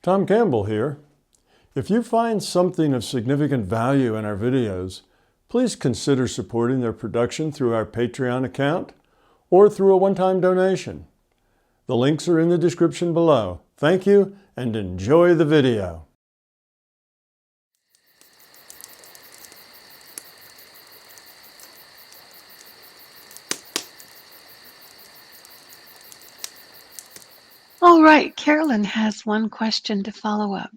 Tom Campbell here. If you find something of significant value in our videos, please consider supporting their production through our Patreon account or through a one-time donation. The links are in the description below. Thank you and enjoy the video. All right, Carolyn has one question to follow up.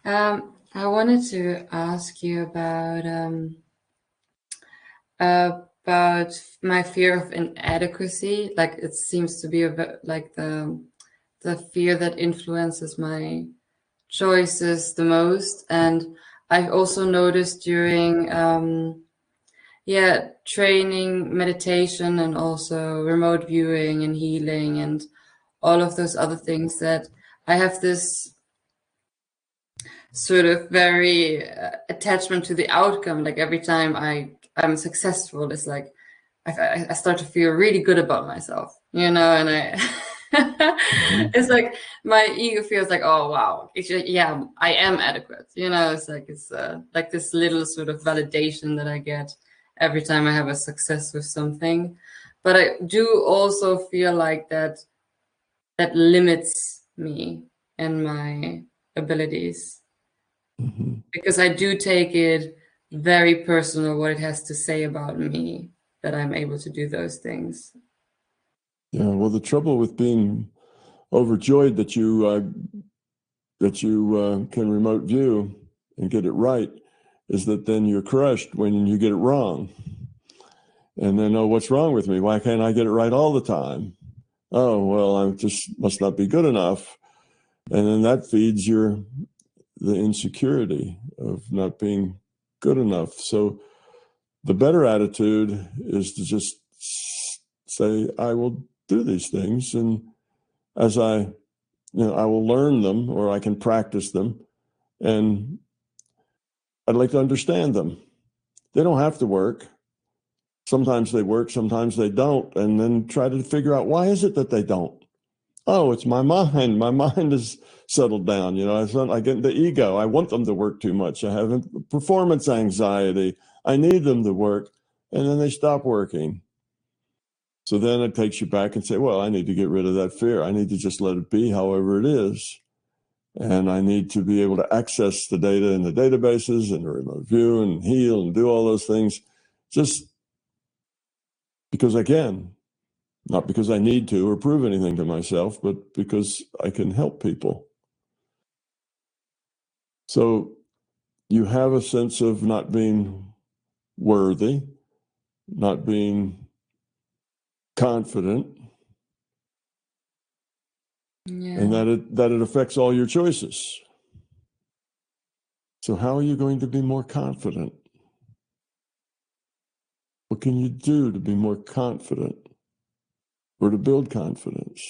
I wanted to ask you about my fear of inadequacy. Like, it seems to be like the fear that influences my choices the most. And I've also noticed during training, meditation, and also remote viewing and healing and all of those other things that I have this sort of very attachment to the outcome. Like every time I'm successful, it's like I start to feel really good about myself, and it's like my ego feels like, oh wow, I am adequate, it's like this little sort of validation that I get every time I have a success with something. But I do also feel like that limits me and my abilities. Because I do take it very personal what it has to say about me that I'm able to do those things. Yeah, well, the trouble with being overjoyed that you can remote view and get it right is that then you're crushed when you get it wrong. And then, oh, what's wrong with me? Why can't I get it right all the time? Oh, well, I just must not be good enough. And then that feeds the insecurity of not being good enough. So the better attitude is to just say, I will do these things. And as I will learn them, or I can practice them. And I'd like to understand them. They don't have to work. Sometimes they work, sometimes they don't. And then try to figure out, why is it that they don't? Oh, it's my mind. My mind is settled down. I get the ego. I want them to work too much. I have performance anxiety. I need them to work. And then they stop working. So then it takes you back and say, well, I need to get rid of that fear. I need to just let it be however it is. And I need to be able to access the data in the databases and remote view and heal and do all those things just because I can. Not because I need to or prove anything to myself, but because I can help people. So you have a sense of not being worthy, not being confident, and that it affects all your choices. So how are you going to be more confident? What can you do to be more confident or to build confidence?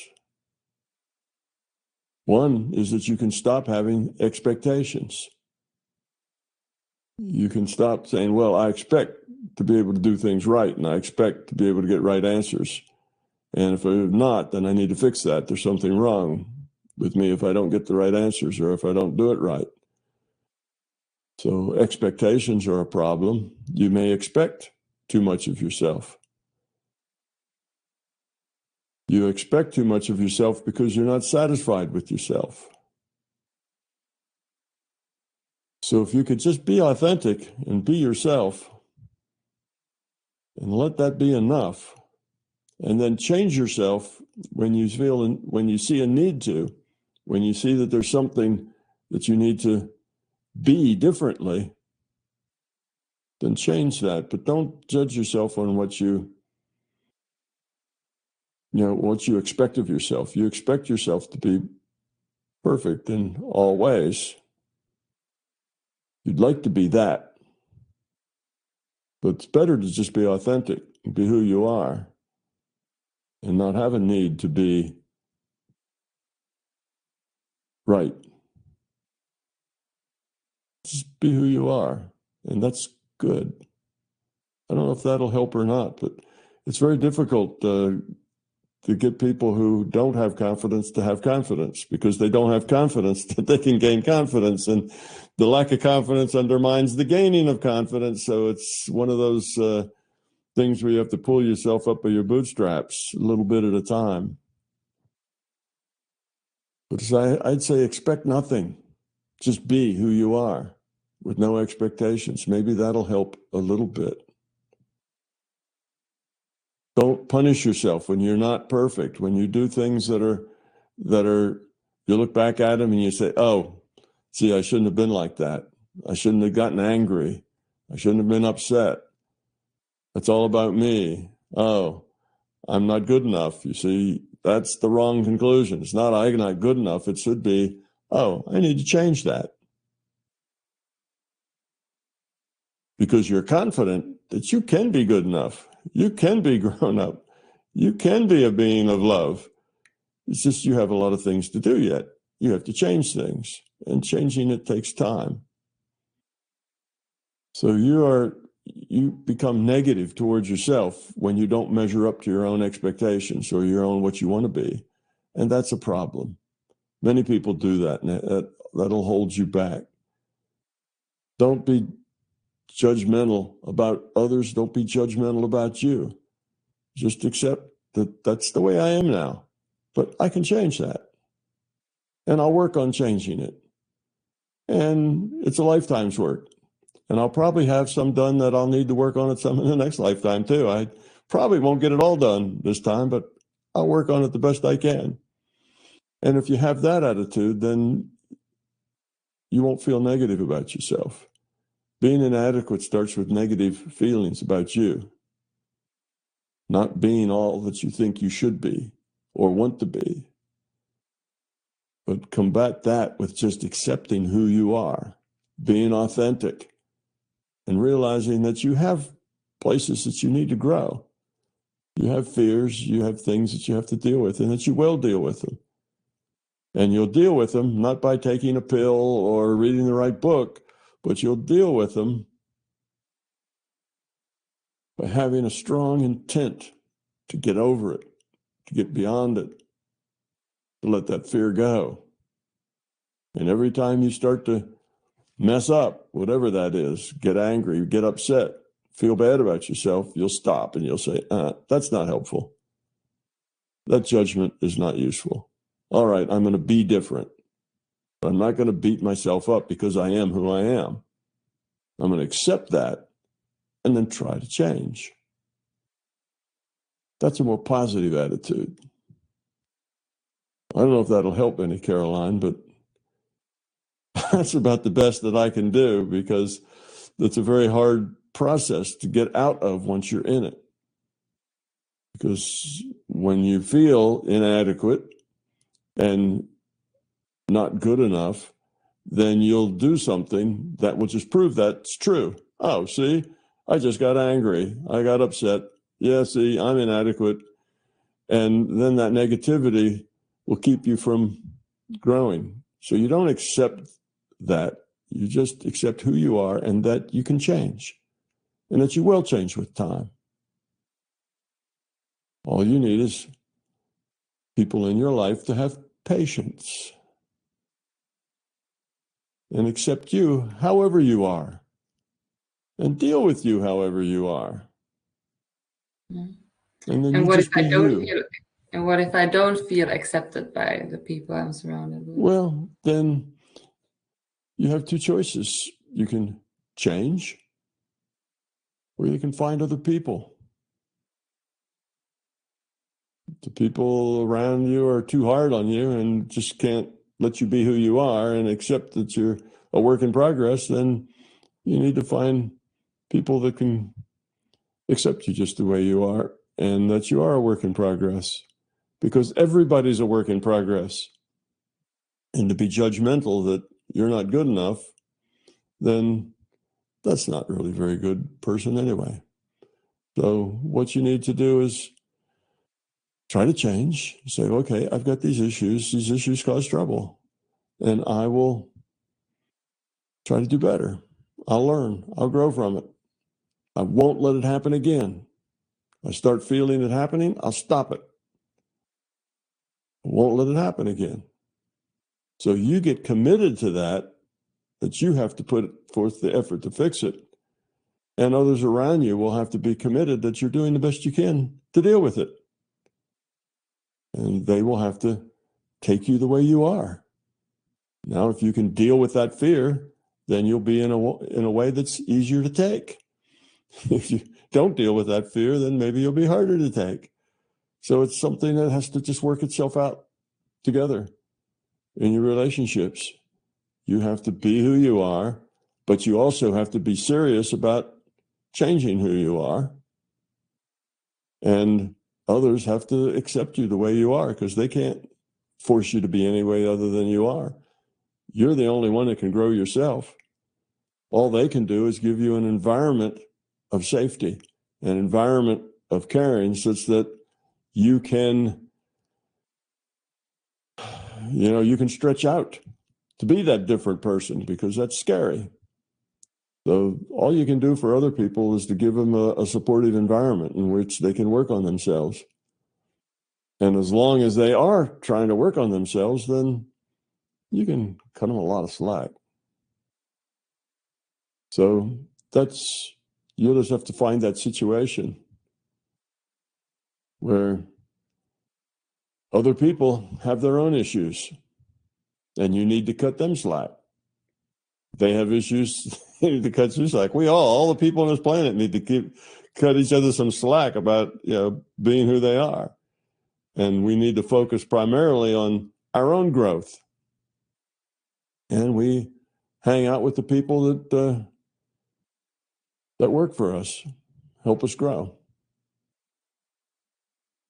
One is that you can stop having expectations. You can stop saying, well, I expect to be able to do things right, and I expect to be able to get right answers. And if I'm not, then I need to fix that. There's something wrong with me if I don't get the right answers or if I don't do it right. So expectations are a problem. You may expect too much of yourself. You expect too much of yourself because you're not satisfied with yourself. So if you could just be authentic and be yourself and let that be enough, and then change yourself when you see a need to, when you see that there's something that you need to be differently, then change that. But don't judge yourself on what you expect of yourself. You expect yourself to be perfect in all ways. You'd like to be that. But it's better to just be authentic and be who you are and not have a need to be right. Just be who you are, and that's good. I don't know if that'll help or not, but it's very difficult to get people who don't have confidence to have confidence, because they don't have confidence that they can gain confidence. And the lack of confidence undermines the gaining of confidence. So it's one of those things where you have to pull yourself up by your bootstraps a little bit at a time. But I'd say expect nothing. Just be who you are with no expectations. Maybe that'll help a little bit. Don't punish yourself when you're not perfect. When you do things that are, you look back at them and you say, oh, see, I shouldn't have been like that. I shouldn't have gotten angry. I shouldn't have been upset. That's all about me. Oh, I'm not good enough. You see, that's the wrong conclusion. It's not I'm not good enough. It should be, oh, I need to change that. Because you're confident that you can be good enough. You can be grown up. You can be a being of love. It's just you have a lot of things to do yet. You have to change things, and changing it takes time. So you become negative towards yourself when you don't measure up to your own expectations or your own what you want to be. And that's a problem. Many people do that, and that'll hold you back. Don't be judgmental about others. Don't be judgmental about you. Just accept that that's the way I am now, but I can change that. And I'll work on changing it. And it's a lifetime's work. And I'll probably have some done that I'll need to work on it some in the next lifetime too. I probably won't get it all done this time, but I'll work on it the best I can. And if you have that attitude, then you won't feel negative about yourself. Being inadequate starts with negative feelings about you, not being all that you think you should be or want to be. But combat that with just accepting who you are, being authentic, and realizing that you have places that you need to grow. You have fears, you have things that you have to deal with, and that you will deal with them. And you'll deal with them not by taking a pill or reading the right book, but you'll deal with them by having a strong intent to get over it, to get beyond it, to let that fear go. And every time you start to mess up, whatever that is, get angry, get upset, feel bad about yourself, you'll stop and you'll say, that's not helpful. That judgment is not useful. All right, I'm going to be different. I'm not going to beat myself up because I am who I am. I'm going to accept that and then try to change. That's a more positive attitude. I don't know if that'll help any, Caroline, but that's about the best that I can do, because it's a very hard process to get out of once you're in it. Because when you feel inadequate and not good enough, then you'll do something that will just prove that's true. Oh, see, I just got angry. I got upset. Yeah, see, I'm inadequate. And then that negativity will keep you from growing. So you don't accept that. You just accept who you are and that you can change and that you will change with time. All you need is people in your life to have patience and accept you however you are and deal with you however you are. Mm. And then And you what just if I be don't you. feel? And what if I don't feel accepted by the people I'm surrounded with? Well, then you have two choices. You can change, or you can find other people. The people around you are too hard on you and just can't let you be who you are and accept that you're a work in progress. Then you need to find people that can accept you just the way you are and that you are a work in progress, because everybody's a work in progress. And to be judgmental that you're not good enough, then that's not really a very good person anyway. So what you need to do is try to change. Say, okay, I've got these issues. These issues cause trouble. And I will try to do better. I'll learn. I'll grow from it. I won't let it happen again. I start feeling it happening, I'll stop it. won't let it happen again. So you get committed to that you have to put forth the effort to fix it. And others around you will have to be committed that you're doing the best you can to deal with it. And they will have to take you the way you are. Now, if you can deal with that fear, then you'll be in a way that's easier to take. If you don't deal with that fear, then maybe you'll be harder to take. So it's something that has to just work itself out together in your relationships. You have to be who you are, but you also have to be serious about changing who you are. And others have to accept you the way you are, because they can't force you to be any way other than you are. You're the only one that can grow yourself. All they can do is give you an environment of safety, an environment of caring, such that you can, you can stretch out to be that different person, because that's scary. So all you can do for other people is to give them a supportive environment in which they can work on themselves. And as long as they are trying to work on themselves, then you can cut them a lot of slack. So you'll just have to find that situation where other people have their own issues and you need to cut them slack. They have issues, you need to cut you slack. All the people on this planet need to cut each other some slack about, being who they are. And we need to focus primarily on our own growth. And we hang out with the people that work for us, help us grow.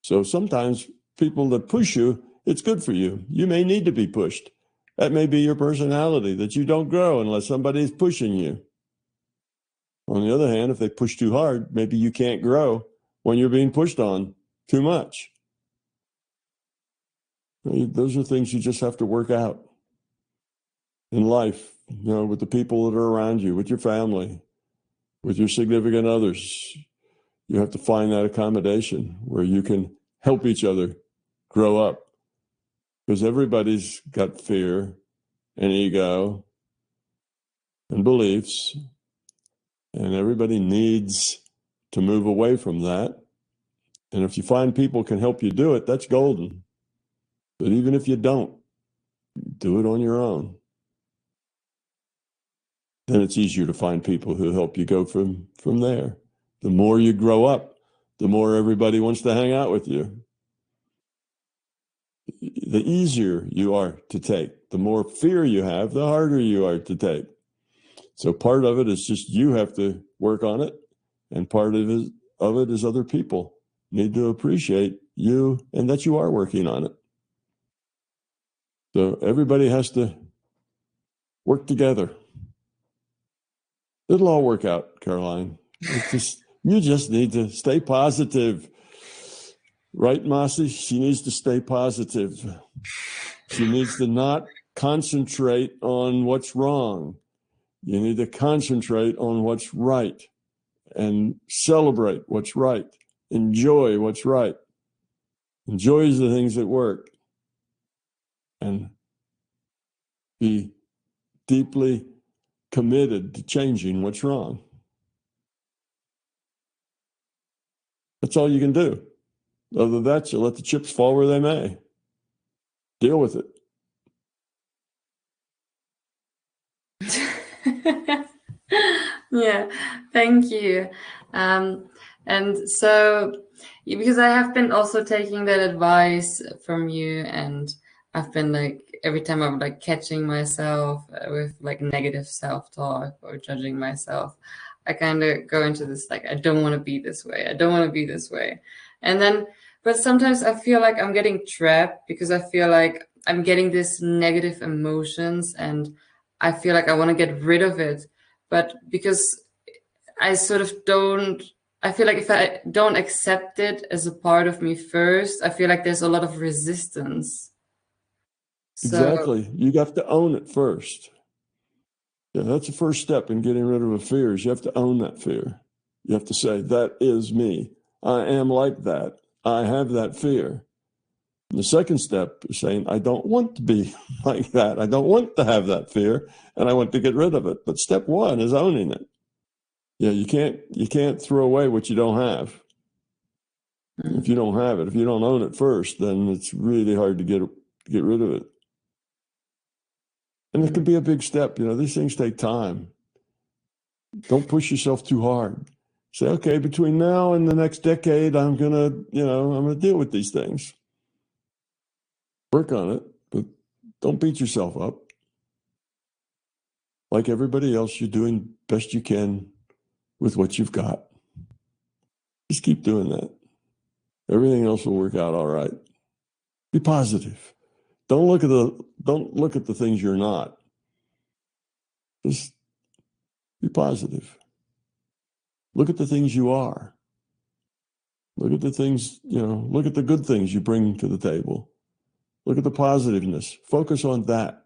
So sometimes people that push you, it's good for you. You may need to be pushed. That may be your personality, that you don't grow unless somebody's pushing you. On the other hand, if they push too hard, maybe you can't grow when you're being pushed on too much. Those are things you just have to work out in life, with the people that are around you, with your family, with your significant others. You have to find that accommodation where you can help each other grow up, because everybody's got fear and ego and beliefs, and everybody needs to move away from that. And if you find people can help you do it, that's golden. But even if you don't, do it on your own. Then it's easier to find people who help you go from there. The more you grow up, the more everybody wants to hang out with you. The easier you are to take. The more fear you have, the harder you are to take. So part of it is just you have to work on it, and part of it is other people need to appreciate you and that you are working on it. So everybody has to work together. It'll all work out, Caroline. You just need to stay positive. Right, Mossy? She needs to stay positive. She needs to not concentrate on what's wrong. You need to concentrate on what's right and celebrate what's right. Enjoy what's right. Enjoy the things that work. And be deeply committed to changing what's wrong. That's all you can do. Other than that, you let the chips fall where they may. Deal with it. Yeah, thank you. And so, because I have been also taking that advice from you, and I've been every time I'm catching myself with negative self-talk or judging myself, I kind of go into this I don't want to be this way. I don't want to be this way. And then, but sometimes I feel like I'm getting trapped, because I feel like I'm getting this negative emotions and I feel like I want to get rid of it. But because I sort of don't, I feel like if I don't accept it as a part of me first, I feel like there's a lot of resistance. Exactly. You have to own it first. Yeah, that's the first step in getting rid of a fear, is you have to own that fear. You have to say, that is me. I am like that. I have that fear. The second step is saying, I don't want to be like that. I don't want to have that fear, and I want to get rid of it. But step one is owning it. Yeah, you can't throw away what you don't have. If you don't have it, if you don't own it first, then it's really hard to get rid of it. And it can be a big step. These things take time. Don't push yourself too hard. Say, okay, between now and the next decade, I'm gonna deal with these things. Work on it, but don't beat yourself up. Like everybody else, you're doing best you can with what you've got. Just keep doing that. Everything else will work out all right. Be positive. Don't look at the things you're not. Just be positive. Look at the things you are. Look at the things, look at the good things you bring to the table. Look at the positiveness. Focus on that.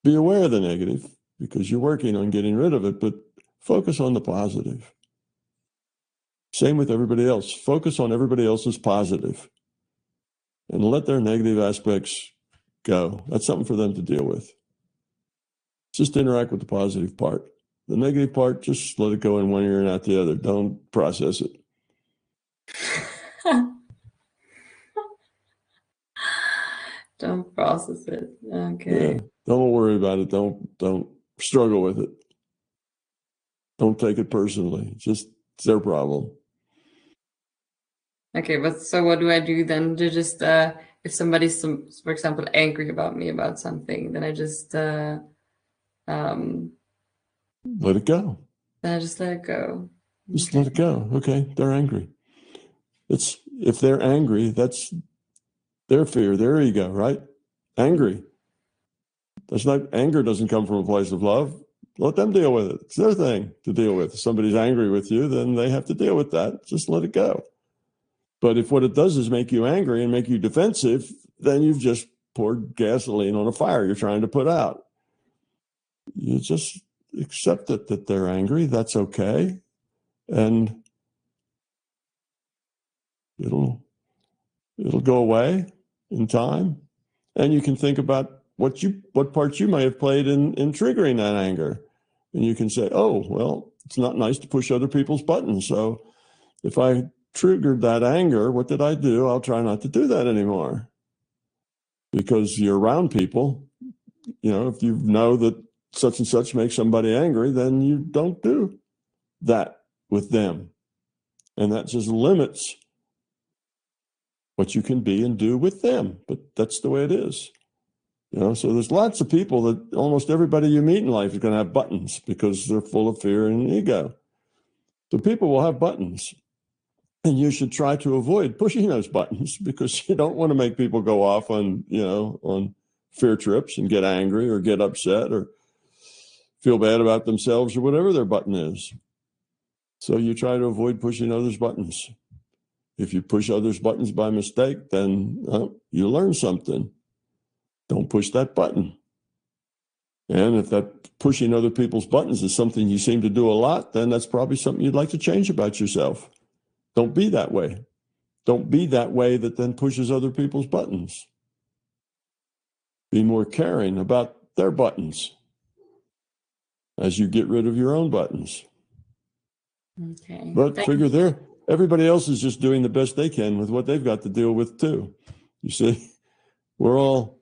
Be aware of the negative because you're working on getting rid of it, but focus on the positive. Same with everybody else. Focus on everybody else's positive and let their negative aspects go. That's something for them to deal with. Just interact with the positive part. The negative part, just let it go in one ear and out the other. Don't process it. Don't process it. Okay. Yeah. Don't worry about it. Don't struggle with it. Don't take it personally. It's their problem. Okay, but so what do I do then? To just if somebody's for example angry about me about something, then I just let it go. Then I just let it go. Just let it go. Okay, they're angry. If they're angry, that's their fear, their ego, right? Angry. Anger doesn't come from a place of love. Let them deal with it. It's their thing to deal with. If somebody's angry with you, then they have to deal with that. Just let it go. But if what it does is make you angry and make you defensive, then you've just poured gasoline on a fire you're trying to put out. You just accept it that they're angry. That's okay. And it'll go away in time. And you can think about what parts you may have played in triggering that anger. And you can say, oh, well, it's not nice to push other people's buttons. So if I triggered that anger, what did I do? I'll try not to do that anymore. Because you're around people, if you know that such and such makes somebody angry, then you don't do that with them. And that just limits what you can be and do with them. But that's the way it is. So there's lots of people that almost everybody you meet in life is going to have buttons because they're full of fear and ego. So people will have buttons. And you should try to avoid pushing those buttons because you don't want to make people go off on fear trips and get angry or get upset or feel bad about themselves or whatever their button is. So you try to avoid pushing others' buttons. If you push others' buttons by mistake, then you learn something. Don't push that button. And if that pushing other people's buttons is something you seem to do a lot, then that's probably something you'd like to change about yourself. Don't be that way. Don't be that way that then pushes other people's buttons. Be more caring about their buttons as you get rid of your own buttons. Okay. But everybody else is just doing the best they can with what they've got to deal with too. You see, we're all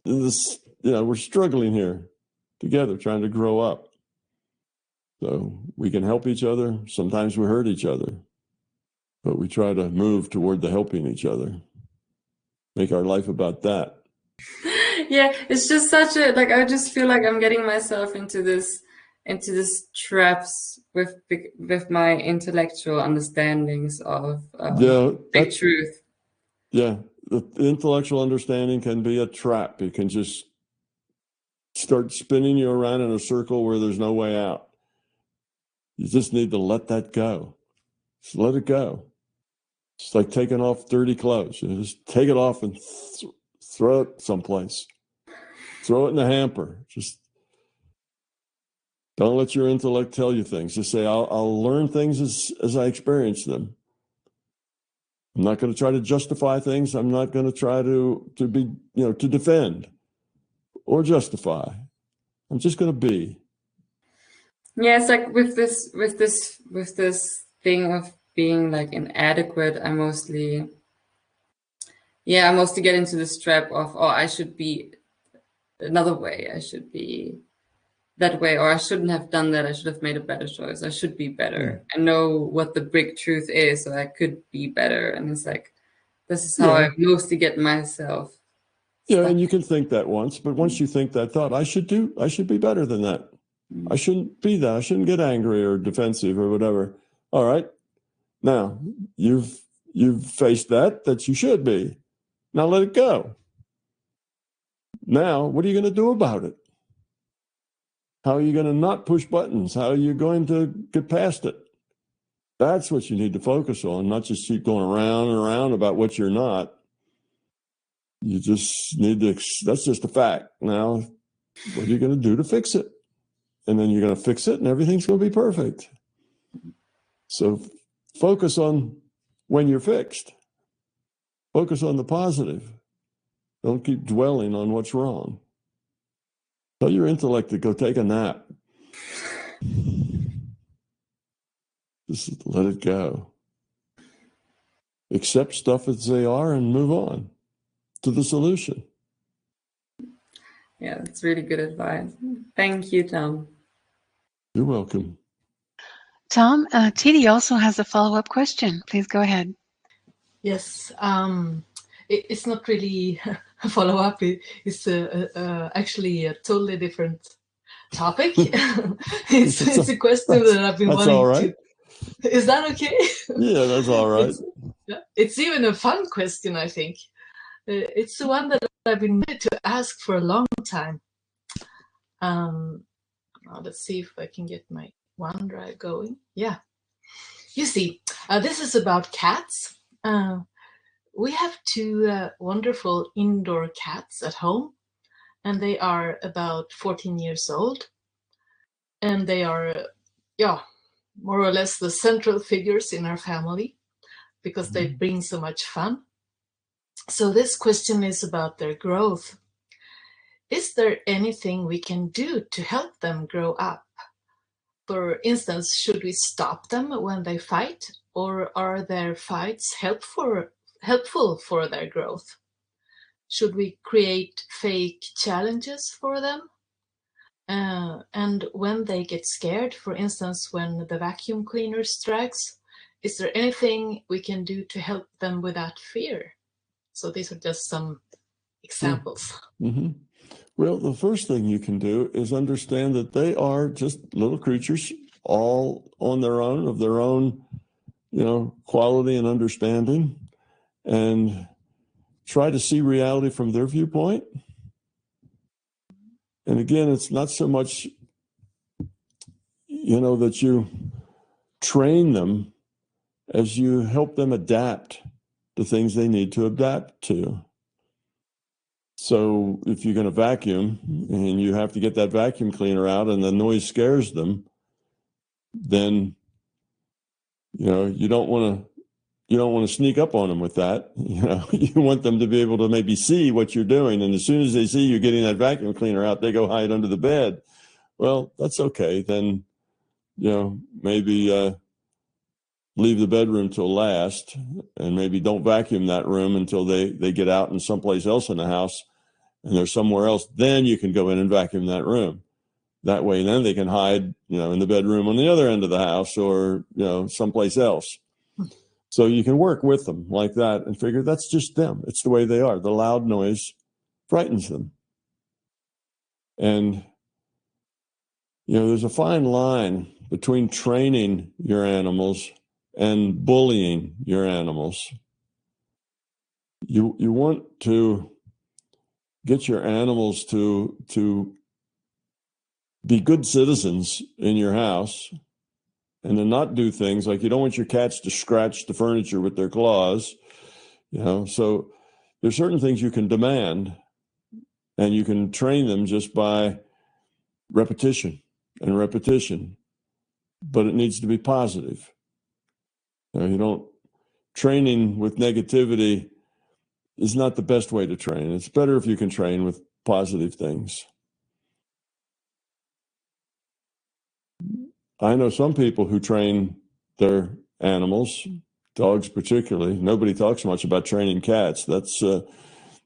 in this, we're struggling here together, trying to grow up. So we can help each other. Sometimes we hurt each other. But we try to move toward the helping each other. Make our life about that. Yeah, it's just I just feel like I'm getting myself into this traps with my intellectual understandings of big truth. Yeah, the intellectual understanding can be a trap. It can just start spinning you around in a circle where there's no way out. You just need to let that go. Just let it go. It's like taking off dirty clothes. Just take it off and throw it someplace. Throw it in the hamper. Just don't let your intellect tell you things. Just say, I'll learn things as I experience them. I'm not going to try to justify things. I'm not going to try to be, to defend or justify. I'm just going to be. Yeah, it's like with this thing of being like inadequate, I mostly get into this trap of, oh, I should be another way. I should be that way, or I shouldn't have done that. I should have made a better choice. I should be better. I know what the big truth is, so I could be better. And it's like, this is how I mostly get myself. Yeah, and you can think that once, but once you think that thought, I should be better than that. I shouldn't be that. I shouldn't get angry or defensive or whatever. All right. Now you've faced that you should be. Now let it go. Now, what are you going to do about it? How are you going to not push buttons? How are you going to get past it? That's what you need to focus on, not just keep going around and around about what you're not. You just need to, that's just a fact. Now, what are you going to do to fix it? And then you're going to fix it and everything's going to be perfect. So focus on when you're fixed. Focus on the positive. Don't keep dwelling on what's wrong. Tell your intellect to go take a nap. Just let it go. Accept stuff as they are and move on to the solution. Yeah, that's really good advice. Thank you, Tom. You're welcome. Tom, Titi also has a follow-up question. Please go ahead. Yes, it's not really a follow-up. It's actually a totally different topic. it's a question that I've been wanting all right. to. Is that okay? Yeah, that's all right. It's even a fun question, I think. It's the one that I've been meant to ask for a long time. Now let's see if I can get my OneDrive going. Yeah. You see, this is about cats. We have two wonderful indoor cats at home, and they are about 14 years old. And they are, more or less the central figures in our family because they bring so much fun. So this question is about their growth. Is there anything we can do to help them grow up? For instance, should we stop them when they fight, or are their fights helpful for their growth? Should we create fake challenges for them? And when they get scared, for instance, when the vacuum cleaner strikes, is there anything we can do to help them with that fear? So these are just some examples. Mm-hmm. Well, the first thing you can do is understand that they are just little creatures, all on their own, of their own, quality and understanding, and try to see reality from their viewpoint. And again, it's not so much, that you train them as you help them adapt to things they need to adapt to. So if you're going to vacuum and you have to get that vacuum cleaner out and the noise scares them, then, you don't want to sneak up on them with that. You want them to be able to maybe see what you're doing. And as soon as they see you getting that vacuum cleaner out, they go hide under the bed. Well, that's okay. Then, maybe leave the bedroom till last, and maybe don't vacuum that room until they get out and someplace else in the house and they're somewhere else. Then you can go in and vacuum that room. That way, then they can hide, in the bedroom on the other end of the house or, someplace else. So you can work with them like that and figure that's just them. It's the way they are. The loud noise frightens them. And, there's a fine line between training your animals and bullying your animals. You want to get your animals to be good citizens in your house and to not do things like you don't want your cats to scratch the furniture with their claws, So there's certain things you can demand, and you can train them just by repetition and repetition, but it needs to be positive. You training with negativity is not the best way to train. It's better if you can train with positive things. I know some people who train their animals, dogs particularly. Nobody talks much about training cats. That's in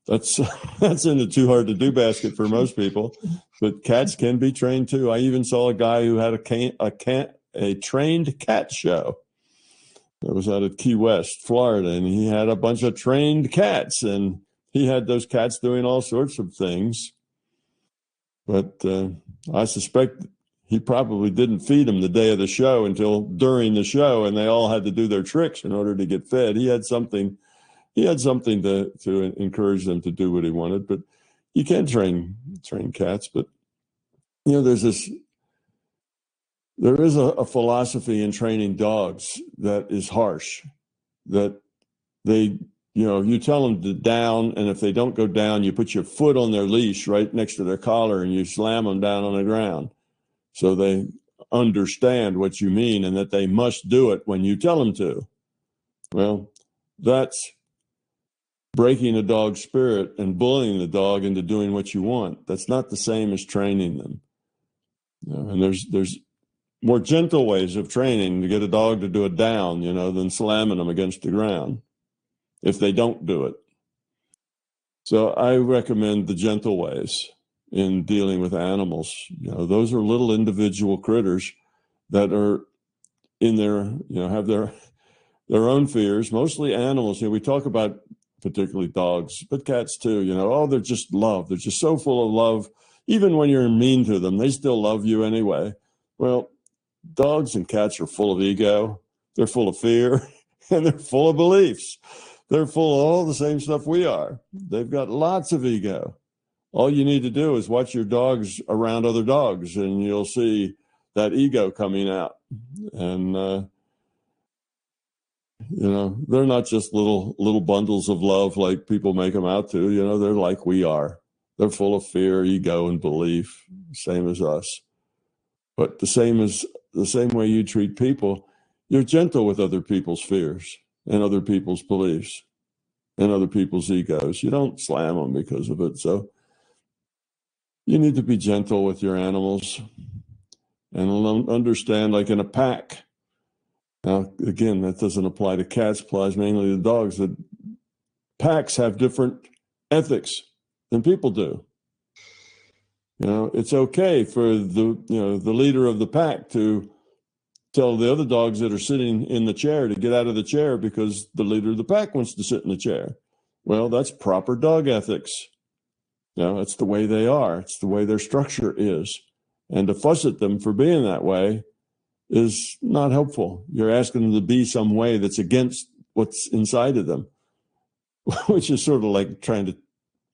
the too hard to do basket for most people. But cats can be trained too. I even saw a guy who had a trained cat show. That was out at Key West, Florida, and he had a bunch of trained cats, and he had those cats doing all sorts of things. But I suspect he probably didn't feed them the day of the show until during the show, and they all had to do their tricks in order to get fed. He had something to encourage them to do what he wanted. But you can train cats. But there is a philosophy in training dogs that is harsh, that you tell them to down, and if they don't go down, you put your foot on their leash right next to their collar and you slam them down on the ground. So they understand what you mean and that they must do it when you tell them to. Well, that's breaking a dog's spirit and bullying the dog into doing what you want. That's not the same as training them. And there's more gentle ways of training to get a dog to do a down, than slamming them against the ground if they don't do it. So I recommend the gentle ways in dealing with animals. Those are little individual critters that are in have their own fears, mostly animals. We talk about particularly dogs, but cats too, they're just love. They're just so full of love. Even when you're mean to them, they still love you anyway. Well, dogs and cats are full of ego. They're full of fear, and they're full of beliefs. They're full of all the same stuff we are. They've got lots of ego. All you need to do is watch your dogs around other dogs, and you'll see that ego coming out. And, they're not just little bundles of love like people make them out to. They're like we are. They're full of fear, ego, and belief, same as us. But the same way you treat people, you're gentle with other people's fears and other people's beliefs and other people's egos. You don't slam them because of it. So you need to be gentle with your animals and understand, like in a pack. Now, again, that doesn't apply to cats, applies mainly to dogs, that packs have different ethics than people do. It's okay for the leader of the pack to tell the other dogs that are sitting in the chair to get out of the chair because the leader of the pack wants to sit in the chair. Well, that's proper dog ethics. That's the way they are. It's the way their structure is. And to fuss at them for being that way is not helpful. You're asking them to be some way that's against what's inside of them, which is sort of like trying to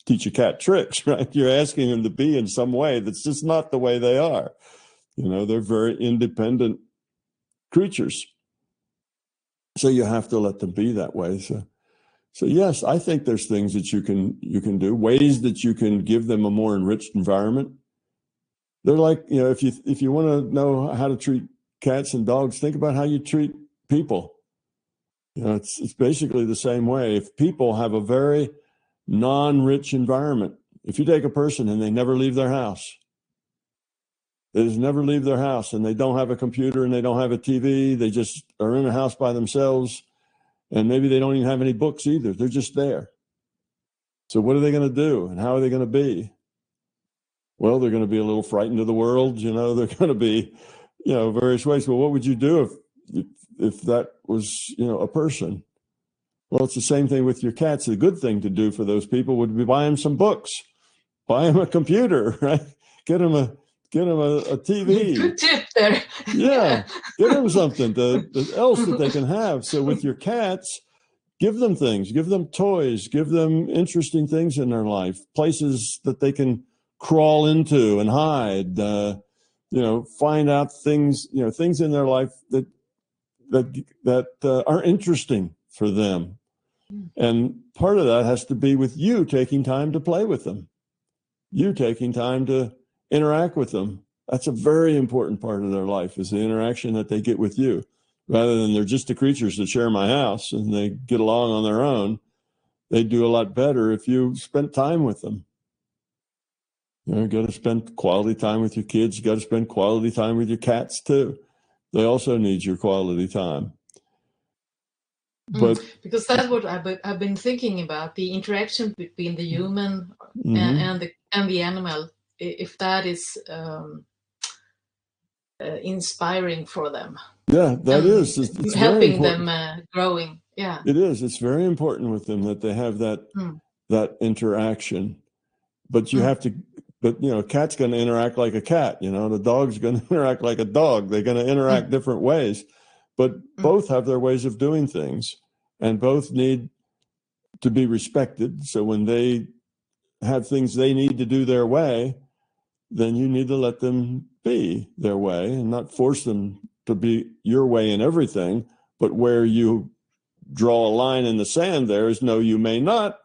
teach a cat tricks, right? You're asking them to be in some way that's just not the way they are. They're very independent creatures. So you have to let them be that way. So yes, I think there's things that you can do, ways that you can give them a more enriched environment. They're like, if you want to know how to treat cats and dogs, think about how you treat people. It's basically the same way. If people have a very non-rich environment, if you take a person and they never leave their house, they just never leave their house, and they don't have a computer and they don't have a TV, they just are in a house by themselves, and maybe they don't even have any books either. They're just there. So what are they going to do, and how are they going to be? Well, they're going to be a little frightened of the world. They're going to be, various ways. Well, what would you do if that was, a person? Well, it's the same thing with your cats. The good thing to do for those people would be buy them some books, buy them a computer, right? Get them a TV. Good tip there. Yeah, give them something else that they can have. So with your cats, give them things, give them toys, give them interesting things in their life, places that they can crawl into and hide. Find out things, things in their life that are interesting for them. And part of that has to be with you taking time to play with them, you taking time to interact with them. That's a very important part of their life, is the interaction that they get with you. rather than they're just the creatures that share my house and they get along on their own. They'd do a lot better if you spent time with them. You got to spend quality time with your kids. You got to spend quality time with your cats too. They also need your quality time. But because that's what I've been thinking about, the interaction between the human and the animal, if that is inspiring for them. Yeah, that is. It's helping them growing. Yeah, it is. It's very important with them that they have that interaction. But you have to. But a cat's going to interact like a cat. The dog's going to interact like a dog. They're going to interact different ways. But both have their ways of doing things, and both need to be respected. So when they have things they need to do their way, then you need to let them be their way and not force them to be your way in everything. But where you draw a line in the sand there is, no, you may not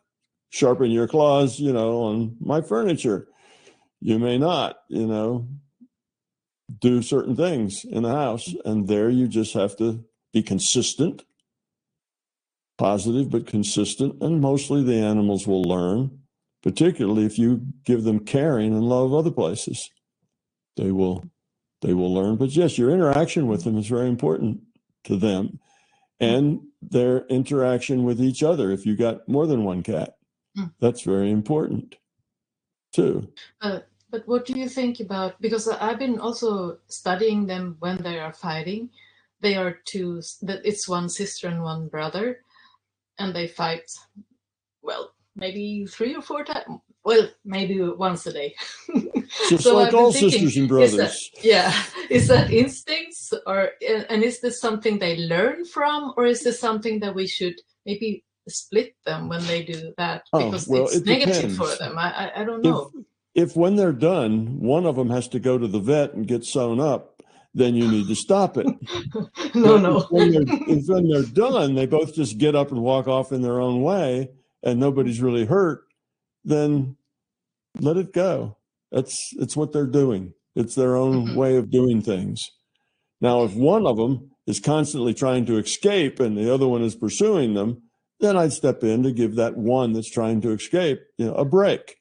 sharpen your claws, on my furniture. You may not, do certain things in the house. And there you just have to be consistent, positive, but consistent. And mostly the animals will learn, particularly if you give them caring and love other places. They will learn. But yes, your interaction with them is very important to them, and their interaction with each other. If you got more than one cat, that's very important too. But what do you think about, because I've been also studying them when they are fighting. They are two, it's one sister and one brother, and they fight, well, maybe 3 or 4 times. Well, maybe once a day. Just so like all sisters and brothers. Is that instincts, and is this something they learn from, or is this something that we should maybe split them when they do that? Because it's negative for them. I don't know. If when they're done, one of them has to go to the vet and get sewn up, then you need to stop it. No. If when they're done, they both just get up and walk off in their own way, and nobody's really hurt, then let it go. It's what they're doing. It's their own way of doing things. Now, if one of them is constantly trying to escape and the other one is pursuing them, then I'd step in to give that one that's trying to escape, a break.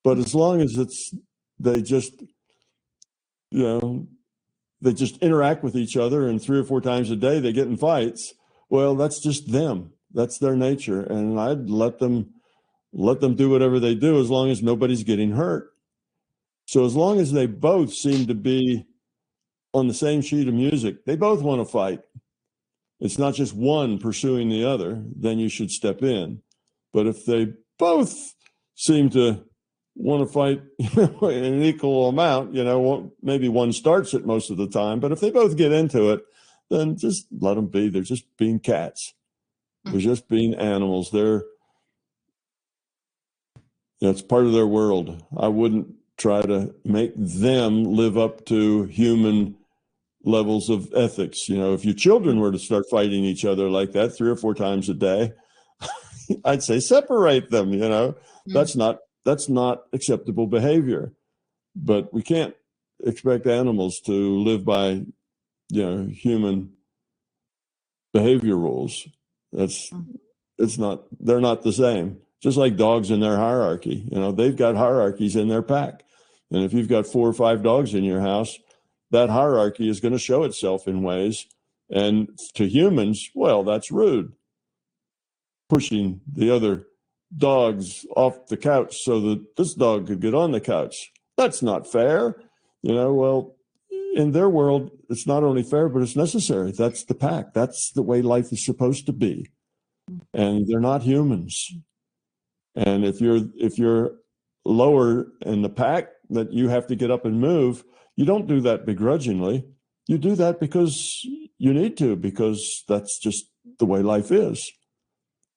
But as long as they just interact with each other, and 3 or 4 times a day they get in fights, well, that's just them. That's their nature. And I'd let them do whatever they do as long as nobody's getting hurt. So as long as they both seem to be on the same sheet of music, they both want to fight. It's not just one pursuing the other, then you should step in. But if they both seem to want to fight in an equal amount, maybe one starts it most of the time, but if they both get into it, then just let them be. They're just being cats. They're just being animals. It's part of their world. I wouldn't try to make them live up to human levels of ethics. If your children were to start fighting each other like that 3 or 4 times a day, I'd say separate them. That's not acceptable behavior. But we can't expect animals to live by, human behavior rules. They're not the same. Just like dogs in their hierarchy, they've got hierarchies in their pack. And if you've got 4 or 5 dogs in your house, that hierarchy is going to show itself in ways. And to humans, well, that's rude. Pushing the other dogs off the couch so that this dog could get on the couch. That's not fair. Well, in their world, it's not only fair, but it's necessary. That's the pack. That's the way life is supposed to be. And they're not humans. And if you're lower in the pack that you have to get up and move, you don't do that begrudgingly. You do that because you need to, because that's just the way life is.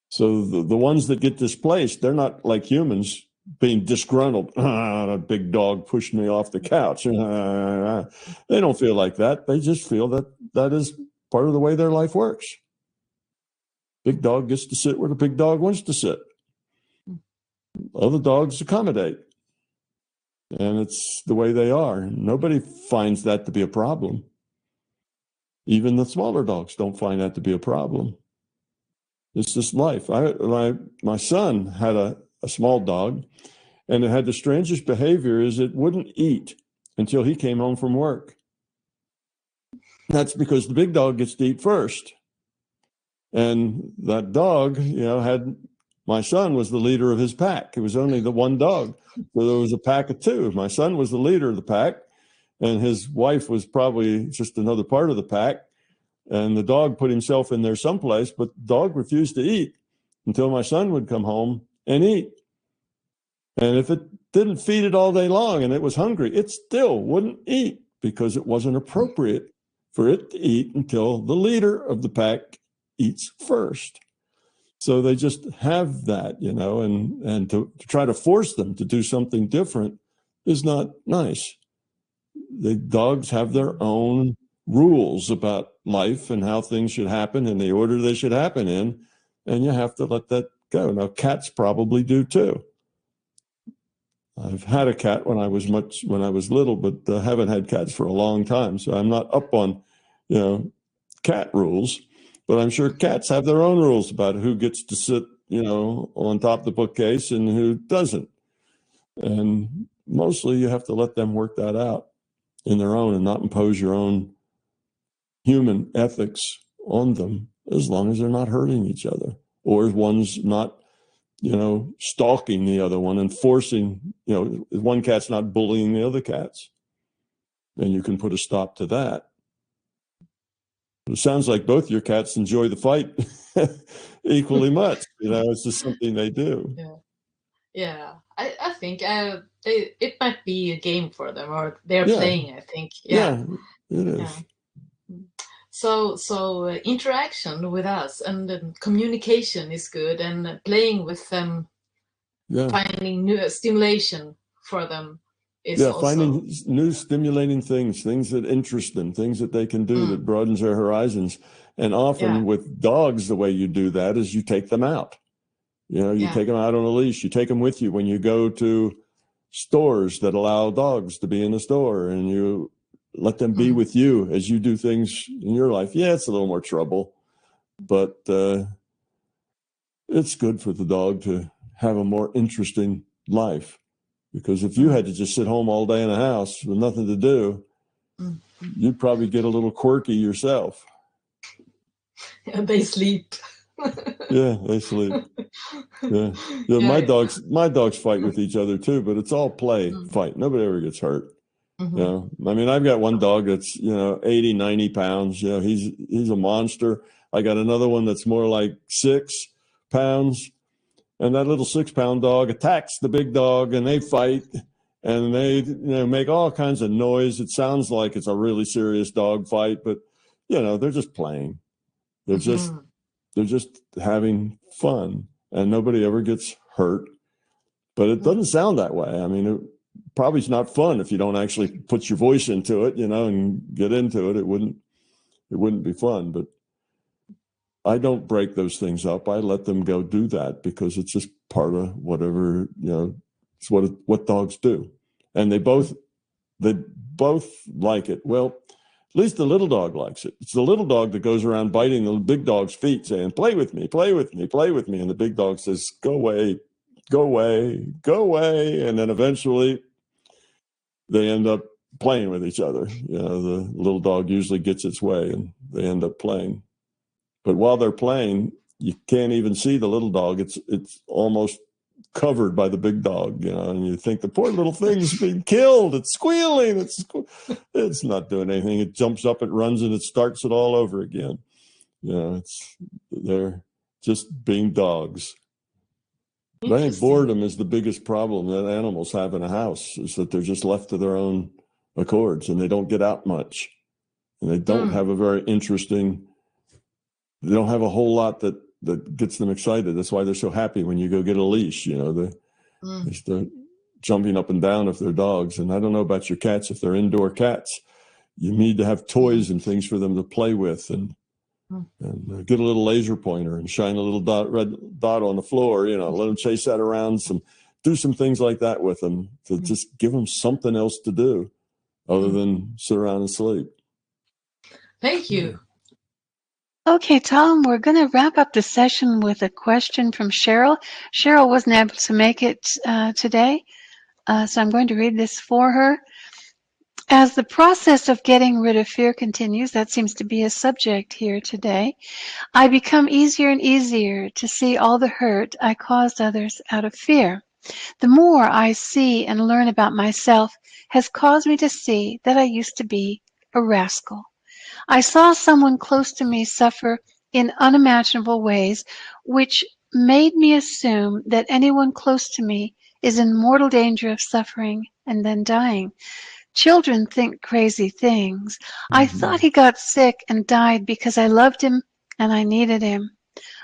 So the ones that get displaced, they're not like humans being disgruntled. A big dog pushed me off the couch. They don't feel like that. They just feel that is part of the way their life works. Big dog gets to sit where the big dog wants to sit. Other dogs accommodate. And it's the way they are. Nobody finds that to be a problem. Even the smaller dogs don't find that to be a problem. It's just life. My son had a small dog, and it had the strangest behavior is it wouldn't eat until he came home from work. That's because the big dog gets to eat first. And that dog, my son was the leader of his pack. It was only the one dog. So there was a pack of two. My son was the leader of the pack, and his wife was probably just another part of the pack. And the dog put himself in there someplace, but the dog refused to eat until my son would come home and eat. And if it didn't feed it all day long and it was hungry, it still wouldn't eat because it wasn't appropriate for it to eat until the leader of the pack eats first. So they just have that, and to try to force them to do something different is not nice. The dogs have their own rules about life and how things should happen and the order they should happen in, and you have to let that go. Now, cats probably do too. I've had a cat when I was little, but I haven't had cats for a long time, so I'm not up on, cat rules. But I'm sure cats have their own rules about who gets to sit, on top of the bookcase and who doesn't. And mostly you have to let them work that out in their own and not impose your own human ethics on them, as long as they're not hurting each other, or one's not, stalking the other one and forcing, one cat's not bullying the other cats. Then you can put a stop to that. It sounds like both your cats enjoy the fight equally much. It's just something they do. Yeah. I think it might be a game for them, or they're playing, I think. Yeah, it is. Yeah. So interaction with us and communication is good, and playing with them, finding new stimulation for them is also... finding new stimulating things that interest them, things that they can do that broadens their horizons. And often with dogs, the way you do that is you take them out. Take them out on a leash. You take them with you when you go to stores that allow dogs to be in the store, and you let them be with you as you do things in your life. Yeah, it's a little more trouble, but it's good for the dog to have a more interesting life. Because if you had to just sit home all day in a house with nothing to do, you'd probably get a little quirky yourself. Yeah, they sleep. Yeah, they sleep. Yeah. My dogs fight with each other too, but it's all play fight. Nobody ever gets hurt. I've got one dog that's 80, 90 pounds. He's a monster. I got another one that's more like 6 pounds, and that little 6-pound dog attacks the big dog, and they fight, and they make all kinds of noise. It sounds like it's a really serious dog fight, but they're just playing. They're just having fun, and nobody ever gets hurt. But it doesn't sound that way. It probably is not fun if you don't actually put your voice into it, and get into it. It wouldn't be fun. But I don't break those things up. I let them go do that because it's just part of whatever, it's what dogs do. And they both like it. Well, at least the little dog likes it. It's the little dog that goes around biting the big dog's feet saying, play with me, play with me, play with me. And the big dog says, go away, go away, go away. And then eventually they end up playing with each other. The little dog usually gets its way and they end up playing. But while they're playing, you can't even see the little dog. It's almost covered by the big dog, and you think the poor little thing's being killed. It's squealing. It's not doing anything. It jumps up, it runs, and it starts it all over again. They're just being dogs. But I think boredom is the biggest problem that animals have in a house, is that they're just left to their own accords, and they don't get out much. And they don't have a very interesting... They don't have a whole lot that gets them excited. That's why they're so happy when you go get a leash. They start jumping up and down if they're dogs. And I don't know about your cats. If they're indoor cats, you need to have toys and things for them to play with, and get a little laser pointer and shine a little red dot on the floor. Let them chase that around. Do some things like that with them to just give them something else to do other than sit around and sleep. Thank you. Okay, Tom, we're going to wrap up the session with a question from Cheryl. Cheryl wasn't able to make it today, so I'm going to read this for her. As the process of getting rid of fear continues, that seems to be a subject here today, I become easier and easier to see all the hurt I caused others out of fear. The more I see and learn about myself has caused me to see that I used to be a rascal. I saw someone close to me suffer in unimaginable ways, which made me assume that anyone close to me is in mortal danger of suffering and then dying. Children think crazy things. I thought he got sick and died because I loved him and I needed him.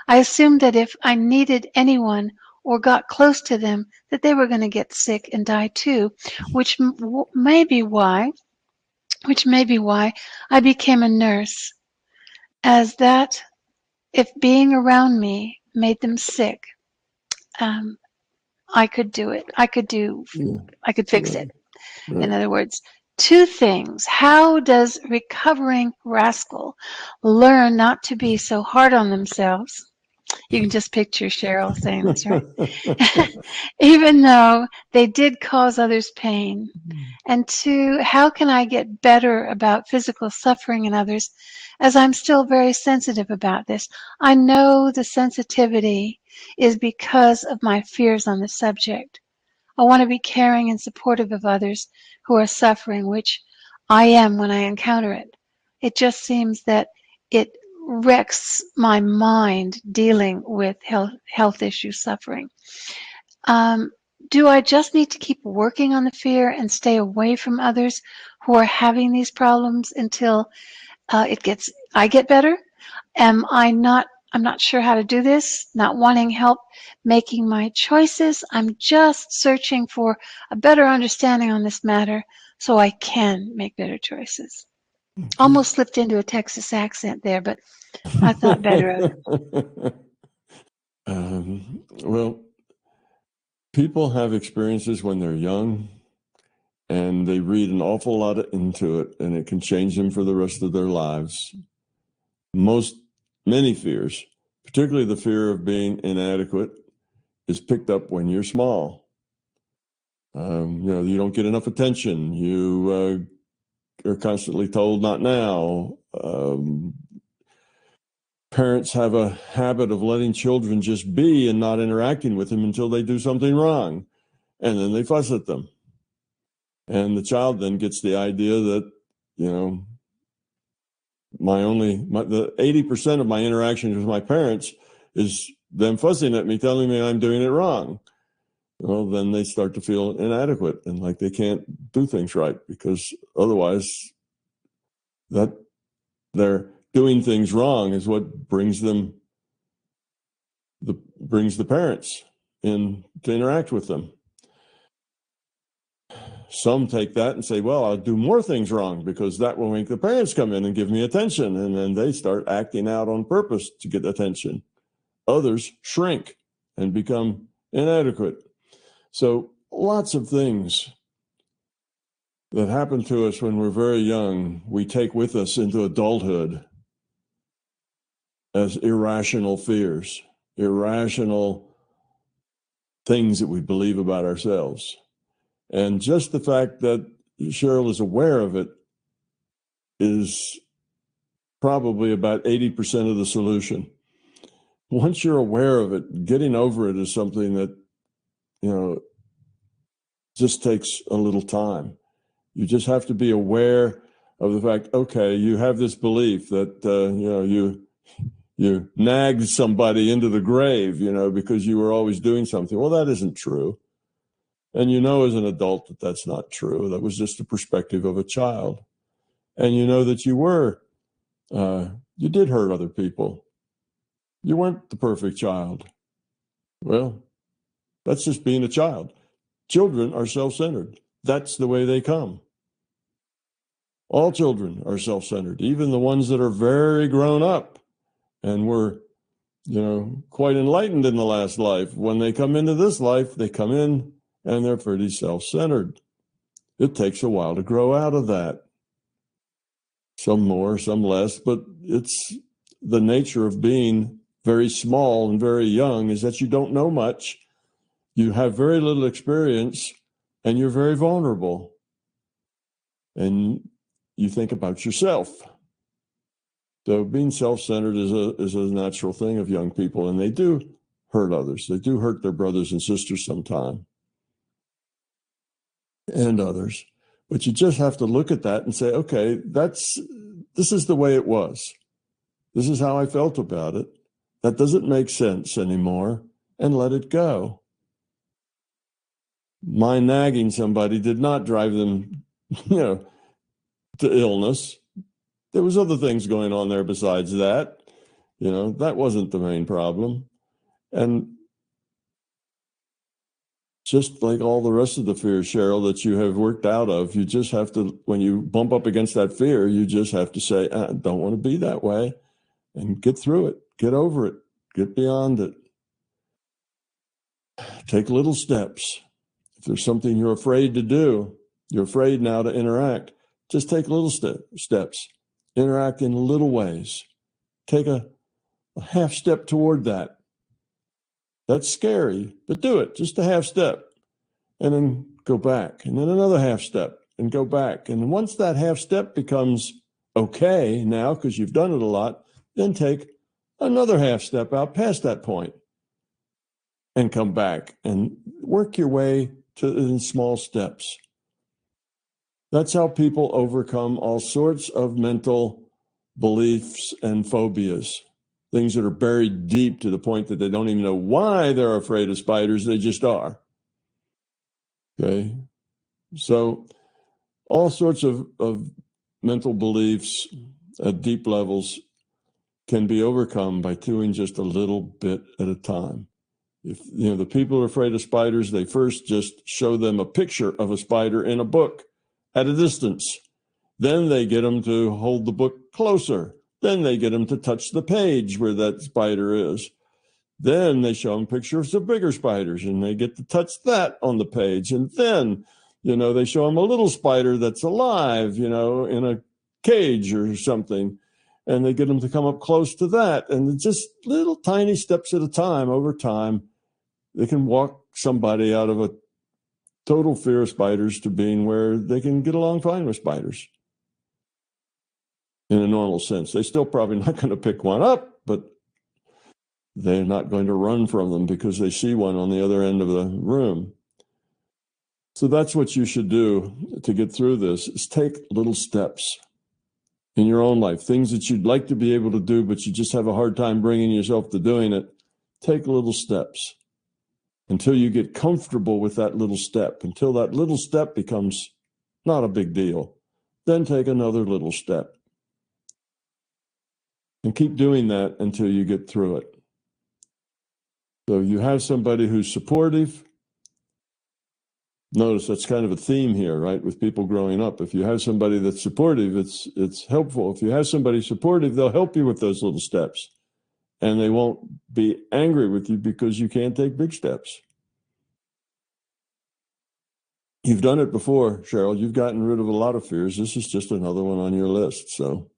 I assumed that if I needed anyone or got close to them, that they were going to get sick and die too, which may be why I became a nurse, as that if being around me made them sick, I could do it. I could fix it. In other words, two things. How does recovering rascal learn not to be so hard on themselves? You can just picture Cheryl saying this, right? Even though they did cause others pain. And two, how can I get better about physical suffering in others, as I'm still very sensitive about this? I know the sensitivity is because of my fears on the subject. I want to be caring and supportive of others who are suffering, which I am when I encounter it. It just seems that it wrecks my mind dealing with health issue suffering. Do I just need to keep working on the fear and stay away from others who are having these problems until I get better? I'm not sure how to do this, not wanting help making my choices. I'm just searching for a better understanding on this matter so I can make better choices. Almost slipped into a Texas accent there, but I thought better of it. Well, people have experiences when they're young and they read an awful lot into it, and it can change them for the rest of their lives. Many fears, particularly the fear of being inadequate, is picked up when you're small. You don't get enough attention. You are constantly told not now. Parents have a habit of letting children just be and not interacting with them until they do something wrong. And then they fuss at them. And the child then gets the idea that, the 80% of my interactions with my parents is them fussing at me, telling me I'm doing it wrong. Well, then they start to feel inadequate and like they can't do things right, because otherwise that they're doing things wrong is what brings the parents in to interact with them. Some take that and say, well, I'll do more things wrong because that will make the parents come in and give me attention. And then they start acting out on purpose to get attention. Others shrink and become inadequate. So lots of things that happen to us when we're very young, we take with us into adulthood as irrational fears, irrational things that we believe about ourselves. And just the fact that Cheryl is aware of it is probably about 80% of the solution. Once you're aware of it, getting over it is something that, just takes a little time. You just have to be aware of the fact, okay, you have this belief that, you nagged somebody into the grave, because you were always doing something. Well, that isn't true. And as an adult that that's not true. That was just the perspective of a child. And that you did hurt other people. You weren't the perfect child. Well, that's just being a child. Children are self-centered. That's the way they come. All children are self-centered, even the ones that are very grown up and were, quite enlightened in the last life. When they come into this life, they come in and they're pretty self-centered. It takes a while to grow out of that. some more, some less, but it's the nature of being very small and very young is that you don't know much, you have very little experience, and you're very vulnerable. And you think about yourself. So being self-centered is a natural thing of young people, and they do hurt others. They do hurt their brothers and sisters sometimes, and others. But you just have to look at that and say, okay, this is the way it was. This is how I felt about it. That doesn't make sense anymore, and let it go. My nagging somebody did not drive them, to illness. There was other things going on there besides that. That wasn't the main problem. And just like all the rest of the fears, Cheryl, that you have worked out of, you just have to, when you bump up against that fear, you just have to say, I don't want to be that way, and get through it, get over it, get beyond it. Take little steps. If there's something you're afraid to do, you're afraid now to interact, just take little steps. Interact in little ways. Take a half step toward that. That's scary, but do it, just a half step. And then go back, and then another half step, and go back. And once that half step becomes okay now, because you've done it a lot, then take another half step out past that point and come back and work your way in small steps. That's how people overcome all sorts of mental beliefs and phobias, things that are buried deep to the point that they don't even know why they're afraid of spiders. They just are. Okay? So all sorts of mental beliefs at deep levels can be overcome by doing just a little bit at a time. If the people are afraid of spiders, they first just show them a picture of a spider in a book at a distance. Then they get them to hold the book closer. Then they get them to touch the page where that spider is. Then they show them pictures of bigger spiders, and they get to touch that on the page. And then, they show them a little spider that's alive, in a cage or something. And they get them to come up close to that. And just little tiny steps at a time, over time, they can walk somebody out of a total fear of spiders to being where they can get along fine with spiders in a normal sense. They're still probably not going to pick one up, but they're not going to run from them because they see one on the other end of the room. So that's what you should do to get through this, is take little steps in your own life, things that you'd like to be able to do, but you just have a hard time bringing yourself to doing it. Take little steps until you get comfortable with that little step, until that little step becomes not a big deal. Then take another little step. And keep doing that until you get through it. So you have somebody who's supportive. Notice that's kind of a theme here, right, with people growing up. If you have somebody that's supportive, it's helpful. If you have somebody supportive, they'll help you with those little steps. And they won't be angry with you because you can't take big steps. You've done it before, Cheryl. You've gotten rid of a lot of fears. This is just another one on your list. So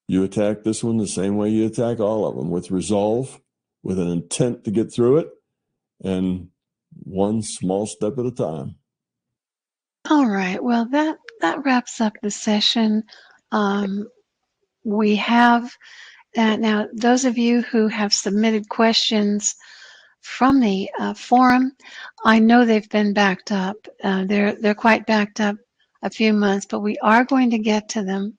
you attack this one the same way you attack all of them, with resolve, with an intent to get through it, and one small step at a time. All right. Well, that wraps up the session. We have now those of you who have submitted questions from the forum. I know they've been backed up. They're quite backed up a few months, but we are going to get to them.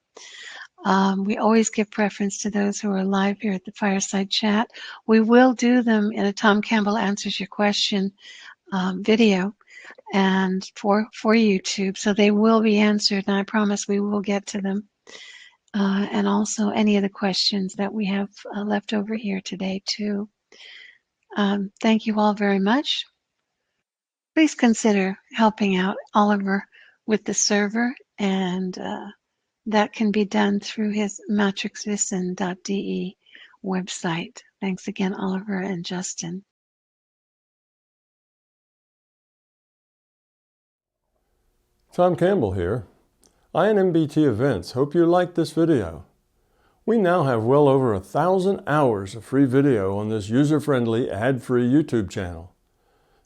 We always give preference to those who are live here at the Fireside Chat. We will do them in a Tom Campbell Answers Your Question video and for YouTube. So they will be answered, and I promise we will get to them. And also any of the questions that we have left over here today too. Thank you all very much. Please consider helping out Oliver with the server, and that can be done through his matrixvision.de website. Thanks again, Oliver and Justin. Tom Campbell here. I and MBT Events hope you liked this video. We now have well over 1,000 hours of free video on this user-friendly, ad-free YouTube channel.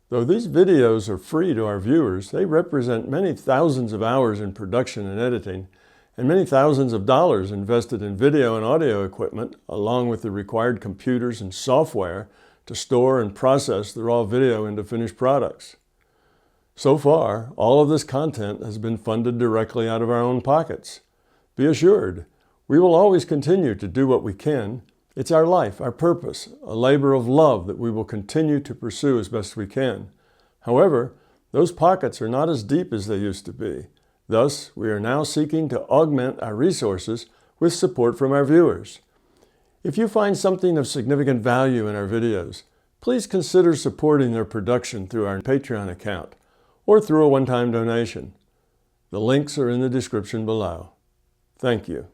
Though these videos are free to our viewers, they represent many thousands of hours in production and editing, and many thousands of dollars invested in video and audio equipment, along with the required computers and software to store and process the raw video into finished products. So far, all of this content has been funded directly out of our own pockets. Be assured, we will always continue to do what we can. It's our life, our purpose, a labor of love that we will continue to pursue as best we can. However, those pockets are not as deep as they used to be. Thus, we are now seeking to augment our resources with support from our viewers. If you find something of significant value in our videos, please consider supporting their production through our Patreon account or through a one-time donation. The links are in the description below. Thank you.